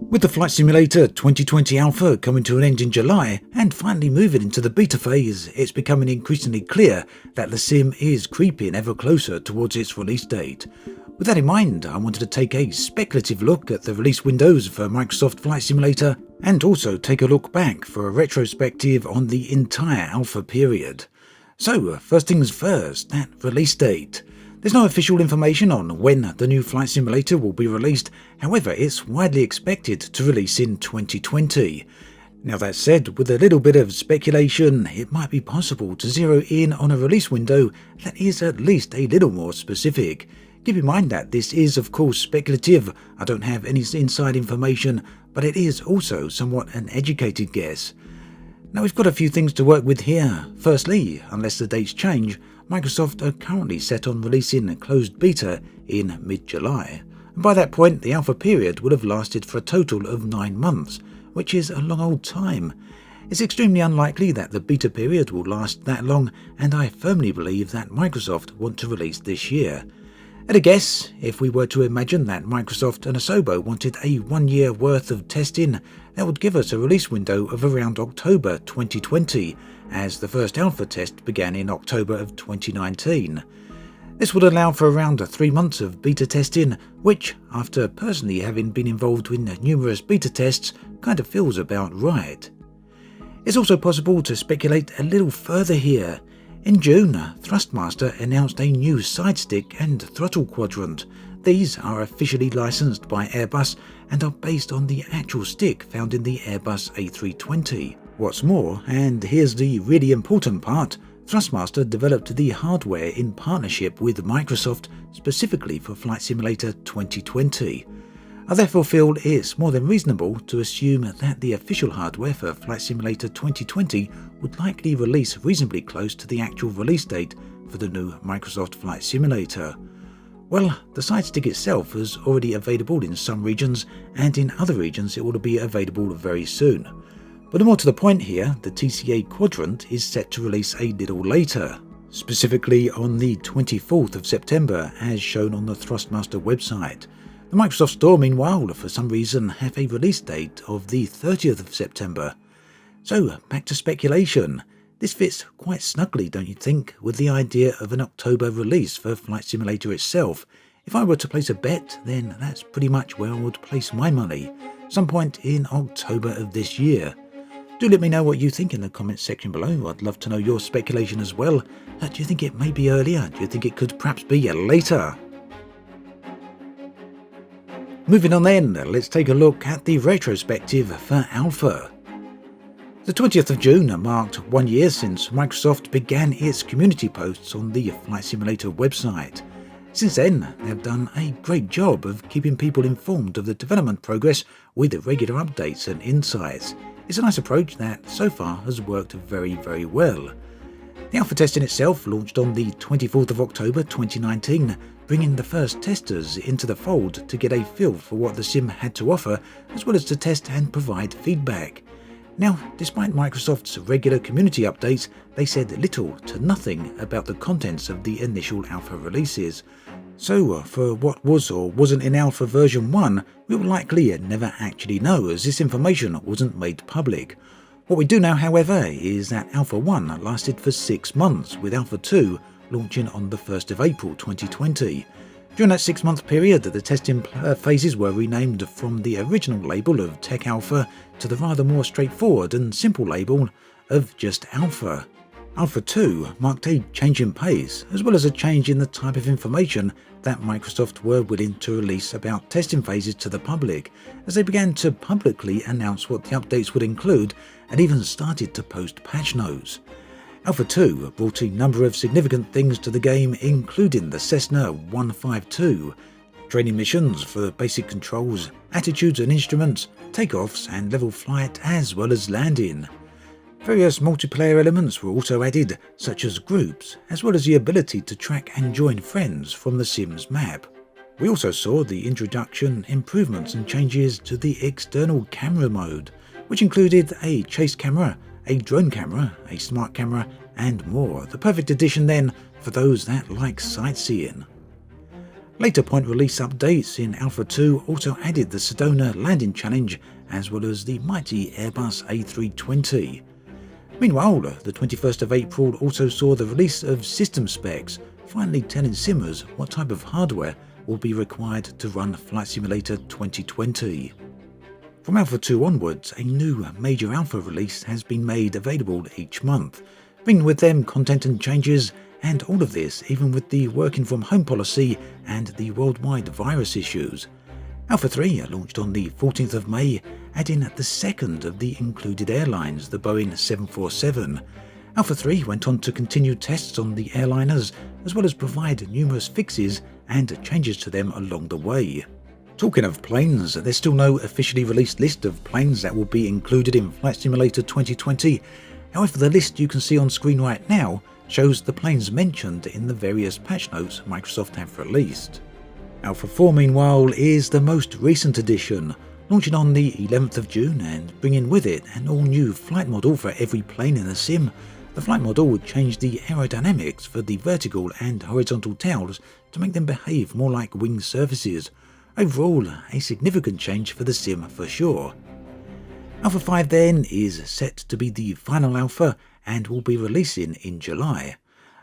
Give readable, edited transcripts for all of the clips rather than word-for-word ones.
With the Flight Simulator 2020 Alpha coming to an end in July and finally moving into the beta phase, it's becoming increasingly clear that the sim is creeping ever closer towards its release date. With that in mind, I wanted to take a speculative look at the release windows for Microsoft Flight Simulator and also take a look back for a retrospective on the entire alpha period. So, first things first, that release date. There's no official information on when the new Flight Simulator will be released, however it's widely expected to release in 2020. Now that said, with a little bit of speculation, it might be possible to zero in on a release window that is at least a little more specific. Keep in mind that this is of course speculative, I don't have any inside information, but it is also somewhat an educated guess. Now we've got a few things to work with here. Firstly, unless the dates change, Microsoft are currently set on releasing a closed beta in mid-July. And by that point, the alpha period will have lasted for a total of 9 months, which is a long old time. It's extremely unlikely that the beta period will last that long, and I firmly believe that Microsoft want to release this year. At a guess, if we were to imagine that Microsoft and Asobo wanted a 1 year worth of testing, that would give us a release window of around October 2020, as the first alpha test began in October of 2019. This would allow for around 3 months of beta testing, which, after personally having been involved in numerous beta tests, kind of feels about right. It's also possible to speculate a little further here. In June, Thrustmaster announced a new side stick and throttle quadrant. These are officially licensed by Airbus and are based on the actual stick found in the Airbus A320. What's more, and here's the really important part, Thrustmaster developed the hardware in partnership with Microsoft specifically for Flight Simulator 2020. I therefore feel it's more than reasonable to assume that the official hardware for Flight Simulator 2020 would likely release reasonably close to the actual release date for the new Microsoft Flight Simulator. Well, the side stick itself is already available in some regions, and in other regions it will be available very soon. But more to the point here, the TCA quadrant is set to release a little later, specifically on the 24th of September as shown on the Thrustmaster website. The Microsoft Store, meanwhile, for some reason have a release date of the 30th of September. So, back to speculation. This fits quite snugly, don't you think, with the idea of an October release for Flight Simulator itself. If I were to place a bet, then that's pretty much where I would place my money, some point in October of this year. Do let me know what you think in the comments section below. I'd love to know your speculation as well. Do you think it may be earlier? Do you think it could perhaps be later? Moving on then, let's take a look at the retrospective for Alpha. The 20th of June marked 1 year since Microsoft began its community posts on the Flight Simulator website. Since then, they have done a great job of keeping people informed of the development progress with regular updates and insights. It's a nice approach that so far has worked very, very well. The alpha testing itself launched on the 24th of October 2019, bringing the first testers into the fold to get a feel for what the sim had to offer, as well as to test and provide feedback. Now, despite Microsoft's regular community updates, they said little to nothing about the contents of the initial alpha releases. So, for what was or wasn't in alpha version 1, we will likely never actually know, as this information wasn't made public. What we do know, however, is that Alpha 1 lasted for 6 months, with Alpha 2 launching on the 1st of April 2020. During that 6-month period, the testing phases were renamed from the original label of Tech Alpha to the rather more straightforward and simple label of just Alpha. Alpha 2 marked a change in pace, as well as a change in the type of information that Microsoft were willing to release about testing phases to the public, as they began to publicly announce what the updates would include and even started to post patch notes. Alpha 2 brought a number of significant things to the game, including the Cessna 152, training missions for basic controls, attitudes and instruments, takeoffs and level flight, as well as landing. Various multiplayer elements were also added, such as groups, as well as the ability to track and join friends from the Sim's map. We also saw the introduction, improvements and changes to the external camera mode, which included a chase camera, a drone camera, a smart camera, and more. The perfect addition then for those that like sightseeing. Later point release updates in Alpha 2 also added the Sedona landing challenge as well as the mighty Airbus A320. Meanwhile, the 21st of April also saw the release of system specs, finally telling simmers what type of hardware will be required to run Flight Simulator 2020. From Alpha 2 onwards, a new major alpha release has been made available each month, bringing with them content and changes, and all of this even with the working from home policy and the worldwide virus issues. Alpha 3 launched on the 14th of May, adding the second of the included airlines, the Boeing 747. Alpha 3 went on to continue tests on the airliners, as well as provide numerous fixes and changes to them along the way. Talking of planes, there's still no officially released list of planes that will be included in Flight Simulator 2020. However, the list you can see on screen right now shows the planes mentioned in the various patch notes Microsoft have released. Alpha 4, meanwhile, is the most recent addition, launching on the 11th of June and bringing with it an all-new flight model for every plane in the sim. The flight model would change the aerodynamics for the vertical and horizontal tails to make them behave more like wing surfaces. Overall, a significant change for the sim for sure. Alpha 5 then is set to be the final alpha and will be releasing in July.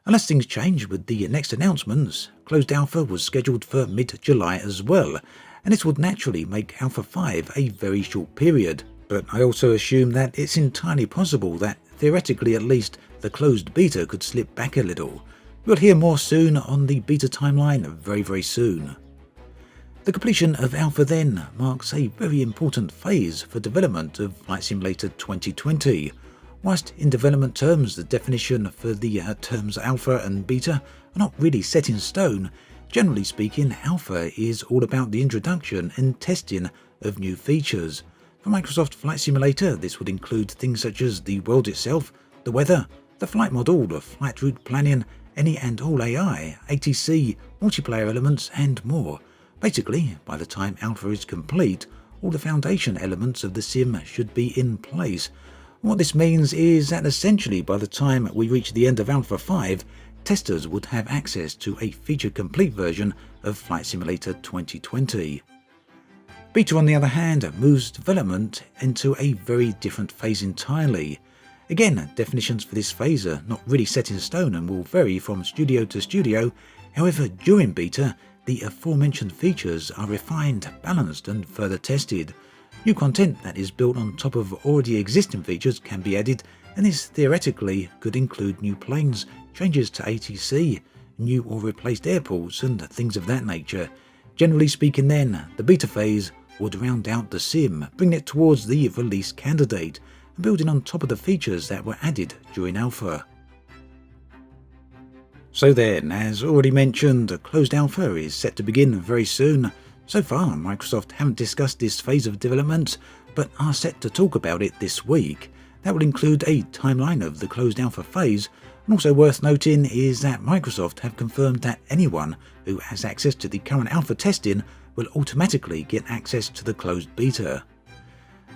Unless things change with the next announcements, closed alpha was scheduled for mid-July as well, and this would naturally make Alpha 5 a very short period. But I also assume that it's entirely possible that, theoretically at least, the closed beta could slip back a little. We'll hear more soon on the beta timeline very soon. The completion of Alpha then marks a very important phase for development of Flight Simulator 2020. Whilst in development terms the definition for the terms Alpha and Beta are not really set in stone, generally speaking Alpha is all about the introduction and testing of new features. For Microsoft Flight Simulator this would include things such as the world itself, the weather, the flight model, the flight route planning, any and all AI, ATC, multiplayer elements and more. Basically, by the time Alpha is complete, all the foundation elements of the sim should be in place. What this means is that essentially by the time we reach the end of Alpha 5, testers would have access to a feature-complete version of Flight Simulator 2020. Beta, on the other hand, moves development into a very different phase entirely. Again, definitions for this phase are not really set in stone and will vary from studio to studio. However, during beta, the aforementioned features are refined, balanced and further tested. New content that is built on top of already existing features can be added, and this theoretically could include new planes, changes to ATC, new or replaced airports and things of that nature. Generally speaking then, the beta phase would round out the sim, bringing it towards the release candidate, and building on top of the features that were added during alpha. So then, as already mentioned, the closed alpha is set to begin very soon. So far, Microsoft haven't discussed this phase of development, but are set to talk about it this week. That will include a timeline of the closed alpha phase, and also worth noting is that Microsoft have confirmed that anyone who has access to the current alpha testing will automatically get access to the closed beta.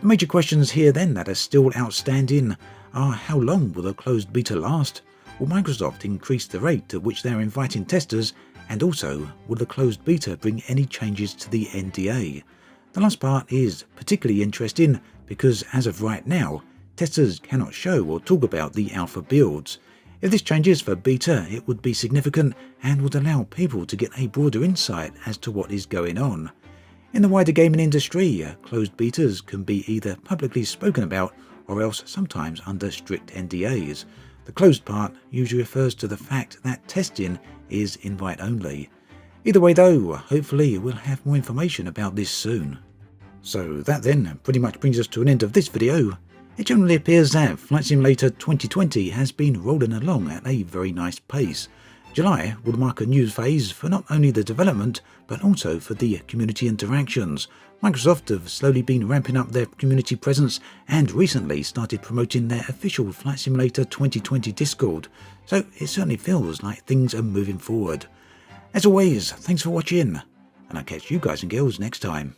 The major questions here then that are still outstanding are: how long will the closed beta last? Will Microsoft increase the rate at which they are inviting testers? And also, will the closed beta bring any changes to the NDA? The last part is particularly interesting because as of right now, testers cannot show or talk about the alpha builds. If this changes for beta, it would be significant and would allow people to get a broader insight as to what is going on. In the wider gaming industry, closed betas can be either publicly spoken about or else sometimes under strict NDAs. The closed part usually refers to the fact that testing is invite only. Either way though, hopefully we'll have more information about this soon. So that then pretty much brings us to an end of this video. It generally appears that Flight Simulator 2020 has been rolling along at a very nice pace. July will mark a new phase for not only the development but also for the community interactions. Microsoft have slowly been ramping up their community presence and recently started promoting their official Flight Simulator 2020 Discord, so it certainly feels like things are moving forward. As always, thanks for watching, and I'll catch you guys and girls next time.